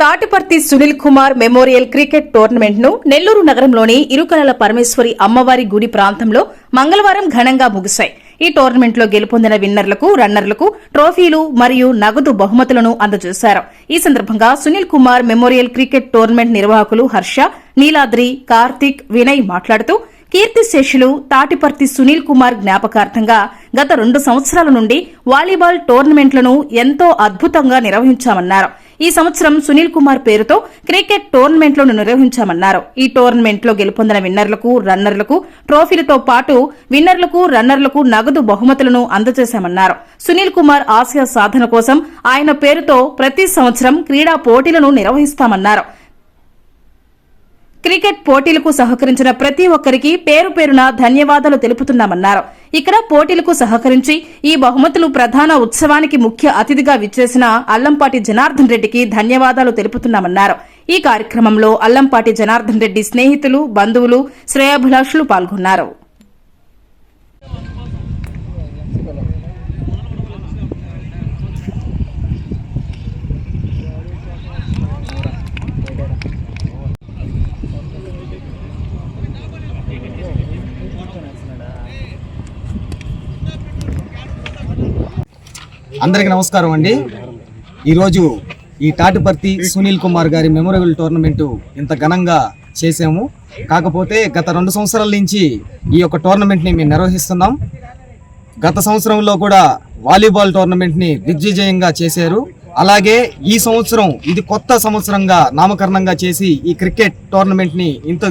Tatiparthi Sunil Kumar memorial cricket tournament ను నెల్లూరు నగరంలోని ఇరుకలల పరమేశ్వరి అమ్మవారి గుడి ప్రాంతంలో మంగళవారం ఘనంగా ముగిశాయి. ఈ టోర్నమెంట్ లో గెలుపొందిన విన్నర్లకు, రన్నర్లకు ట్రోఫీలు మరియు నగదు బహుమతులను అందజేశారు. ఈ సందర్భంగా Sunil Kumar memorial cricket tournament నిర్వాహకులు హర్ష, నీలాద్రి, కార్తిక్, వినయ్ మాట్లాడుతూ కీర్తిశేషులు తాటిపర్తి సునీల్ కుమార్ జ్ఞాపకార్థంగా గత 2 సంవత్సరాల నుండి వాలీబాల్ టోర్నమెంట్లను ఎంతో అద్భుతంగా నిర్వహించామన్నారు. ఈ సంవత్సరం సునీల్ కుమార్ పేరుతో క్రికెట్ టోర్నమెంట్లను నిర్వహించామన్నారు. ఈ టోర్నమెంట్ లో గెలుపొందిన విన్నర్లకు, రన్నర్లకు ట్రోఫీలతో పాటు విన్నర్లకు, రన్నర్లకు నగదు బహుమతులను అందజేశామన్నారు. సునీల్ కుమార్ ఆశయ సాధన కోసం ఆయన పేరుతో ప్రతి సంవత్సరం క్రీడా పోటీలను నిర్వహిస్తామన్నారు. క్రికెట్ పోటీలకు సహకరించిన ప్రతి ఒక్కరికి పేరు పేరున ధన్యవాదాలు తెలుపుతున్నామన్నారు. ఇక్కడ పోటీలకు సహకరించి ఈ బహుమతులు ప్రధాన ఉత్సవానికి ముఖ్య అతిథిగా విచ్చేసిన అల్లంపాటి జనార్దన్ రెడ్డికి ధన్యవాదాలు తెలుపుతున్నామన్నారు. ఈ కార్యక్రమంలో అల్లంపాటి జనార్దన్ రెడ్డి స్నేహితులు, బంధువులు, శ్రేయోభిలాషులు పాల్గొన్నారు. అందరికీ నమస్కారం అండి. ఈరోజు ఈ తాటిపర్తి సునీల్ కుమార్ గారి మెమోరియల్ టోర్నమెంటు ఇంత ఘనంగా చేసాము. కాకపోతే గత 2 సంవత్సరాల నుంచి ఈ యొక్క టోర్నమెంట్ని మేము నిర్వహిస్తున్నాం. గత సంవత్సరంలో కూడా వాలీబాల్ టోర్నమెంట్ని దిగ్విజయంగా చేశారు. అలాగే ఈ సంవత్సరం ఇది కొత్త సంవత్సరంగా నామకరణంగా చేసి ఈ క్రికెట్ టోర్నమెంట్ని ఇంత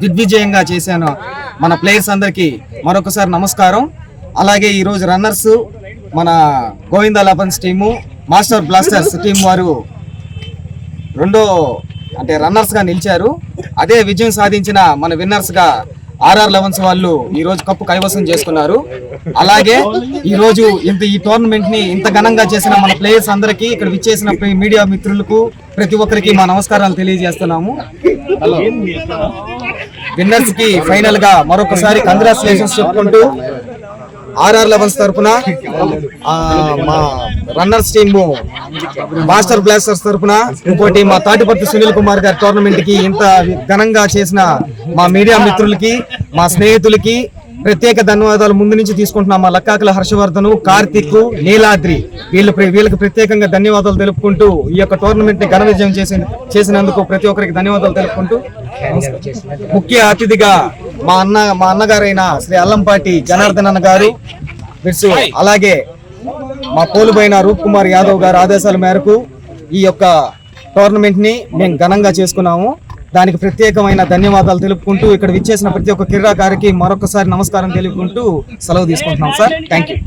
దిగ్విజయంగా చేశాను. మన ప్లేయర్స్ అందరికీ మరొకసారి నమస్కారం. అలాగే ఈరోజు రన్నర్స్ మన Govinda elevens team, master blasters team వారు రన్నర్స్ గా నిలిచారు. అదే విజయం సాధించిన మన విన్నర్స్ గా ఆర్ఆర్ లెవెన్స్ వాళ్ళు ఈ రోజు కప్పు కైవసం చేసుకున్నారు. అలాగే ఈ రోజు ఈ టోర్నమెంట్ ని ఇంత ఘనంగా చేసిన మన ప్లేయర్స్ అందరికీ, ఇక్కడ విచ్చేసిన మీడియా మిత్రులకు ప్రతి ఒక్కరికి మా నమస్కారాలు తెలియజేస్తున్నాము. విన్నర్స్ కి ఫైనల్ గా మరొకసారి కంగ్రాచులేషన్స్ చెప్పుకుంటూ ఆర్ఆర్ లెవెన్స్ తరఫున, మా రన్నర్స్ టీము మాస్టర్ బ్లాస్టర్స్ తరఫున, ఇంకోటి మా తాటిపర్తి సునీల్ కుమార్ గారి టోర్నమెంట్ కి ఇంత ఘనంగా చేసిన మా మీడియా మిత్రులకి, మా స్నేహితులకి ప్రత్యేక ధన్యవాదాలు ముందు నుంచి తీసుకుంటున్నాం. మా లక్కాకుల హర్షవర్ధను, కార్తిక్, నీలాద్రి వీళ్ళకి ప్రత్యేకంగా ధన్యవాదాలు తెలుపుకుంటూ ఈ యొక్క టోర్నమెంట్ ని ఘన విజయం చేసినందుకు ప్రతి ఒక్కరికి ధన్యవాదాలు తెలుపుకుంటూ, ముఖ్య అతిథిగా మా అన్నగారైన శ్రీ అల్లంపాటి జనార్దన్ అన్న గారు, అలాగే మా పోలుబైన రూప్ కుమార్ యాదవ్ గారి ఆదేశాల మేరకు ఈ యొక్క టోర్నమెంట్ ని మేము ఘనంగా చేసుకున్నాము. దానికి ప్రత్యేకమైన ధన్యవాదాలు తెలుపుకుంటూ ఇక్కడ విచ్చేసిన ప్రతి ఒక్క క్రీడాకారికి మరొకసారి నమస్కారం తెలుపుకుంటూ సెలవు తీసుకుంటున్నాం సార్. Thank you.